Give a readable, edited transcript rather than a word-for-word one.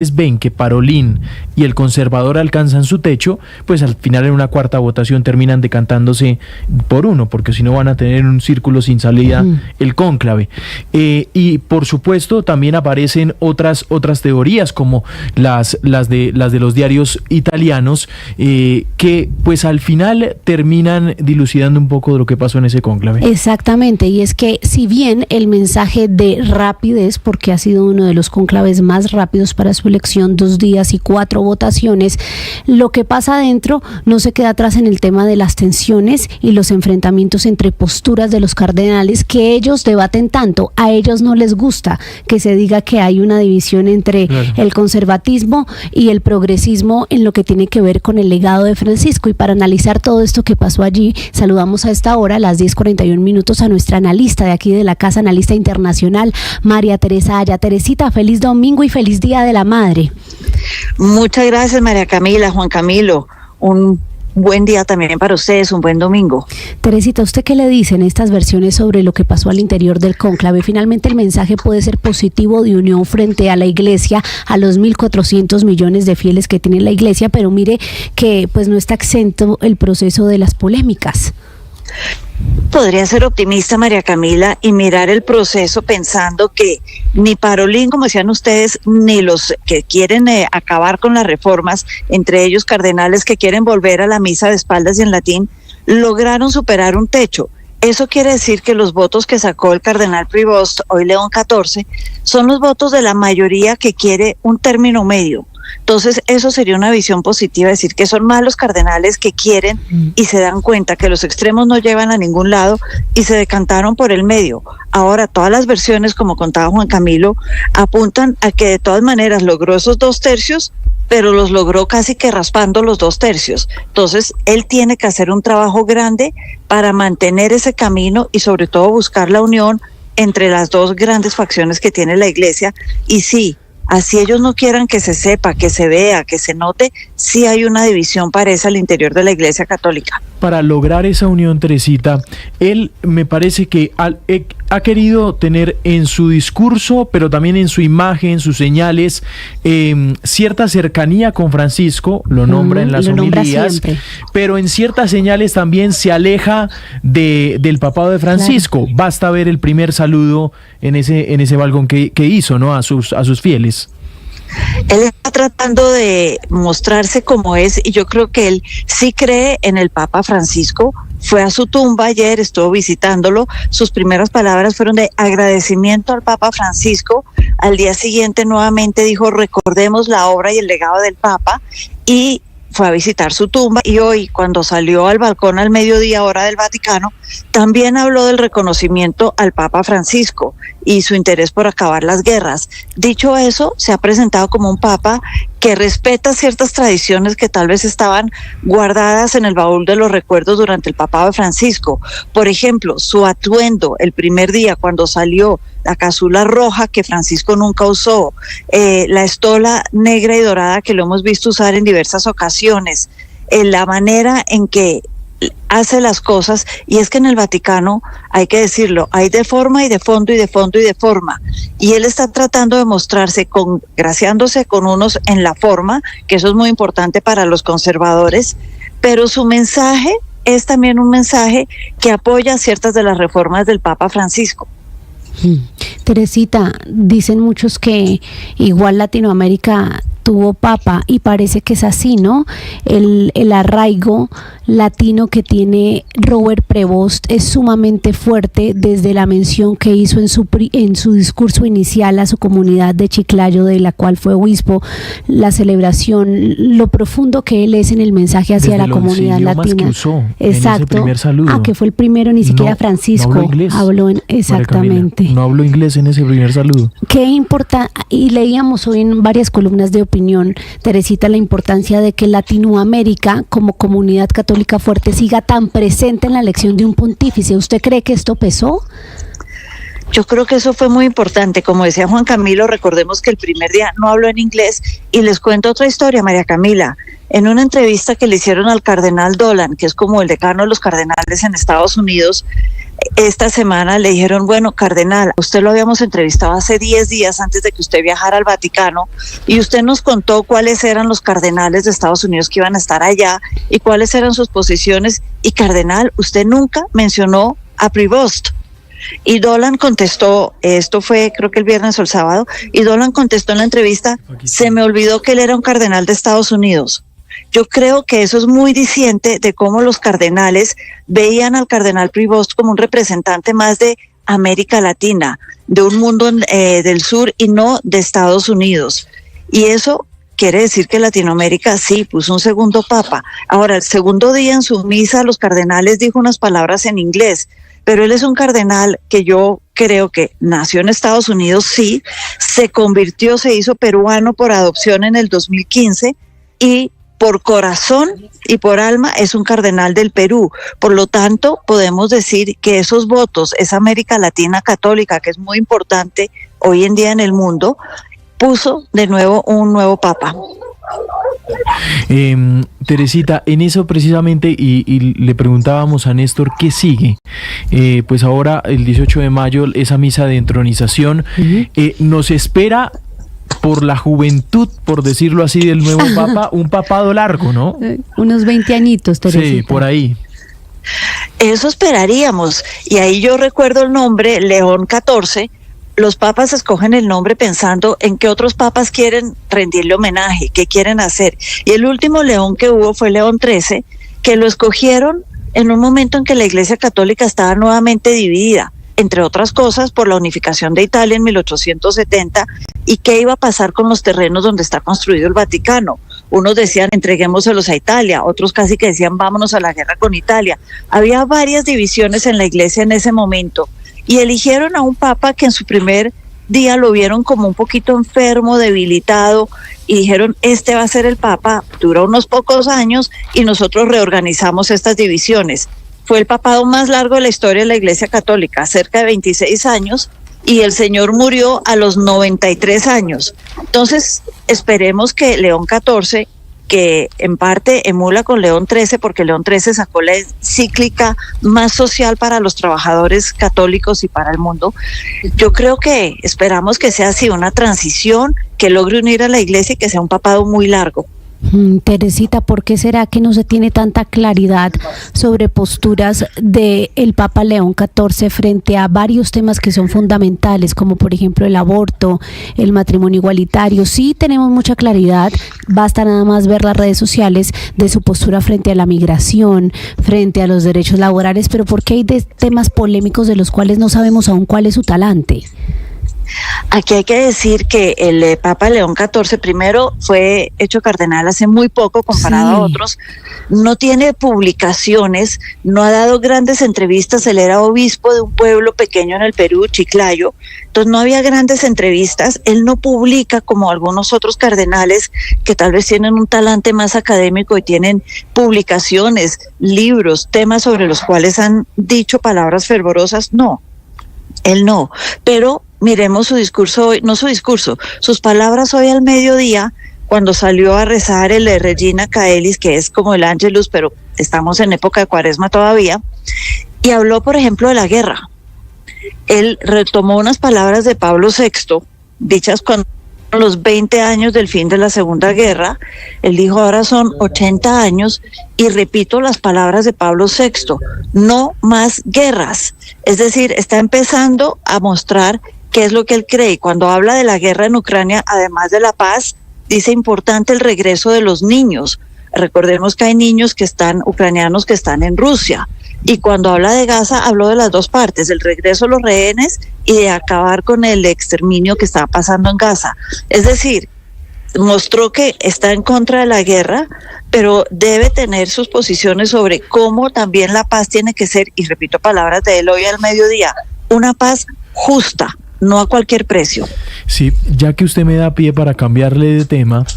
ven que Parolin y el conservador alcanzan su techo, pues al final en una cuarta votación terminan decantándose por uno, porque si no van a tener un círculo sin salida el cónclave. Y por supuesto también aparecen otras teorías, como las de los diarios italianos, que pues al final terminan dilucidando un poco de lo que pasó en ese cónclave. Exactamente, y es que si bien el mensaje de rapidez, porque ha sido uno de los cónclaves más rápidos para su elección, 2 días y 4 votaciones, lo que pasa adentro no se queda atrás en el tema de las tensiones y los enfrentamientos entre posturas de los cardenales que ellos debaten tanto. A ellos no les gusta que se diga que hay una división entre el conservatismo y el progresismo en lo que tiene que ver con el legado de Francisco. Y para analizar todo esto que pasó allí, saludamos a esta hora, a las 10:41, a nuestra analista de aquí de la casa, analista internacional, María Teresa Aya. Teresita, feliz domingo y feliz Día de la Madre. Muchas gracias, María Camila, Juan Camilo. Un buen día también para ustedes, un buen domingo. Teresita, ¿usted qué le dicen estas versiones sobre lo que pasó al interior del cónclave? Finalmente el mensaje puede ser positivo de unión frente a la Iglesia, a los 1.400 millones de fieles que tiene la Iglesia, pero mire que pues no está exento el proceso de las polémicas. Podría ser optimista, María Camila, y mirar el proceso pensando que ni Parolin, como decían ustedes, ni los que quieren acabar con las reformas, entre ellos cardenales que quieren volver a la misa de espaldas y en latín, lograron superar un techo. Eso quiere decir que los votos que sacó el cardenal Prevost, hoy León XIV, son los votos de la mayoría que quiere un término medio. Entonces eso sería una visión positiva, decir que son más los cardenales que quieren y se dan cuenta que los extremos no llevan a ningún lado y se decantaron por el medio. Ahora todas las versiones, como contaba Juan Camilo, apuntan a que de todas maneras logró esos 2/3, pero los logró casi que raspando los 2/3. Entonces él tiene que hacer un trabajo grande para mantener ese camino y sobre todo buscar la unión entre las dos grandes facciones que tiene la Iglesia. Y sí, así ellos no quieran que se sepa, que se vea, que se note, sí hay una división parece al interior de la Iglesia Católica. Para lograr esa unión, Teresita, él me parece que ha querido tener en su discurso, pero también en su imagen, en sus señales, cierta cercanía con Francisco, lo nombra en las homilías, pero en ciertas señales también se aleja del papado de Francisco. Claro. Basta ver el primer saludo en ese balcón que hizo, ¿no?, a sus fieles. Él está tratando de mostrarse como es y yo creo que él sí cree en el Papa Francisco. Fue a su tumba ayer, estuvo visitándolo. Sus primeras palabras fueron de agradecimiento al Papa Francisco. Al día siguiente nuevamente dijo: recordemos la obra y el legado del Papa, y fue a visitar su tumba. Y hoy, cuando salió al balcón al mediodía, hora del Vaticano, también habló del reconocimiento al Papa Francisco y su interés por acabar las guerras. Dicho eso, se ha presentado como un papa que respeta ciertas tradiciones que tal vez estaban guardadas en el baúl de los recuerdos durante el papado de Francisco. Por ejemplo, su atuendo el primer día cuando salió, la casula roja que Francisco nunca usó, la estola negra y dorada que lo hemos visto usar en diversas ocasiones, la manera en que hace las cosas. Y es que en el Vaticano, hay que decirlo, hay de forma y de fondo y de fondo y de forma, y él está tratando de mostrarse congraciándose con unos en la forma, que eso es muy importante para los conservadores, pero su mensaje es también un mensaje que apoya ciertas de las reformas del Papa Francisco. Teresita, dicen muchos que igual Latinoamérica tuvo papa y parece que es así, ¿no? El arraigo latino que tiene Robert Prevost es sumamente fuerte, desde la mención que hizo en su discurso inicial a su comunidad de Chiclayo, de la cual fue obispo, la celebración, lo profundo que él es en el mensaje hacia desde la comunidad latina. Que usó. Exacto. En ese primer saludo. Que fue el primero, ni siquiera Francisco no habló inglés. Exactamente. No habló inglés en ese primer saludo. Qué importante, y leíamos hoy en varias columnas de opinión, Teresita, la importancia de que Latinoamérica como comunidad católica fuerte siga tan presente en la elección de un pontífice. ¿Usted cree que esto pesó? Yo creo que eso fue muy importante. Como decía Juan Camilo, recordemos que el primer día no habló en inglés, y les cuento otra historia, María Camila. en una entrevista que le hicieron al cardenal Dolan, que es como el decano de los cardenales en Estados Unidos, esta semana le dijeron, bueno, cardenal, usted lo habíamos entrevistado hace 10 días antes de que usted viajara al Vaticano y usted nos contó cuáles eran los cardenales de Estados Unidos que iban a estar allá y cuáles eran sus posiciones. Y cardenal, usted nunca mencionó a Prevost. Y Dolan contestó, esto fue creo que el viernes o el sábado, y Dolan contestó en la entrevista, se me olvidó que él era un cardenal de Estados Unidos. Yo creo que eso es muy diciente de cómo los cardenales veían al cardenal Prevost como un representante más de América Latina, de un mundo del sur y no de Estados Unidos. Y eso quiere decir que Latinoamérica sí puso un segundo papa. Ahora, el segundo día en su misa, los cardenales dijo unas palabras en inglés, pero él es un cardenal que yo creo que nació en Estados Unidos, sí, se convirtió, se hizo peruano por adopción en el 2015 y por corazón y por alma es un cardenal del Perú. Por lo tanto, podemos decir que esos votos, esa América Latina católica, que es muy importante hoy en día en el mundo, puso de nuevo un nuevo papa. Teresita, en eso precisamente y le preguntábamos a Néstor qué sigue. Pues ahora el 18 de mayo esa misa de entronización nos espera por la juventud, por decirlo así, del nuevo papa, un papado largo, ¿no? Unos 20 añitos, Teresita. Sí, por ahí. Eso esperaríamos. Y ahí yo recuerdo el nombre León XIV. Los papas escogen el nombre pensando en qué otros papas quieren rendirle homenaje, qué quieren hacer. Y el último León que hubo fue León XIII, que lo escogieron en un momento en que la Iglesia Católica estaba nuevamente dividida, entre otras cosas por la unificación de Italia en 1870 y qué iba a pasar con los terrenos donde está construido el Vaticano. Unos decían entreguémoselos a Italia, otros casi que decían vámonos a la guerra con Italia. Había varias divisiones en la Iglesia en ese momento. Y eligieron a un papa que en su primer día lo vieron como un poquito enfermo, debilitado, y dijeron, este va a ser el papa, duró unos pocos años y nosotros reorganizamos estas divisiones. Fue el papado más largo de la historia de la Iglesia Católica, cerca de 26 años, y el señor murió a los 93 años. Entonces, esperemos que León XIV, que en parte emula con León XIII, porque León XIII sacó la encíclica más social para los trabajadores católicos y para el mundo. Yo creo que esperamos que sea así una transición, que logre unir a la Iglesia y que sea un papado muy largo. Teresita, ¿por qué será que no se tiene tanta claridad sobre posturas del Papa León XIV frente a varios temas que son fundamentales, como por ejemplo el aborto, el matrimonio igualitario? Sí tenemos mucha claridad, basta nada más ver las redes sociales de su postura frente a la migración, frente a los derechos laborales, pero ¿por qué hay temas polémicos de los cuales no sabemos aún cuál es su talante? Aquí hay que decir que el Papa León XIV primero fue hecho cardenal hace muy poco comparado a otros, no tiene publicaciones, no ha dado grandes entrevistas, él era obispo de un pueblo pequeño en el Perú, Chiclayo, entonces no había grandes entrevistas, él no publica como algunos otros cardenales que tal vez tienen un talante más académico y tienen publicaciones, libros, temas sobre los cuales han dicho palabras fervorosas, no. Él no, pero miremos su discurso hoy, no su discurso, sus palabras hoy al mediodía, cuando salió a rezar el de Regina Caelis, que es como el Ángelus, pero estamos en época de Cuaresma todavía, y habló, por ejemplo, de la guerra. Él retomó unas palabras de Pablo VI, dichas cuando los 20 años del fin de la Segunda Guerra. Él dijo, ahora son 80 años, y repito las palabras de Pablo VI, no más guerras. Es decir, está empezando a mostrar qué es lo que él cree. Y cuando habla de la guerra en Ucrania, además de la paz, dice importante el regreso de los niños. Recordemos que hay niños que están, ucranianos que están en Rusia. Y cuando habla de Gaza, habló de las dos partes, del regreso de los rehenes y de acabar con el exterminio que está pasando en Gaza. Es decir, mostró que está en contra de la guerra, pero debe tener sus posiciones sobre cómo también la paz tiene que ser, y repito palabras de él hoy al mediodía, una paz justa, no a cualquier precio. Sí, ya que usted me da pie para cambiarle de tema,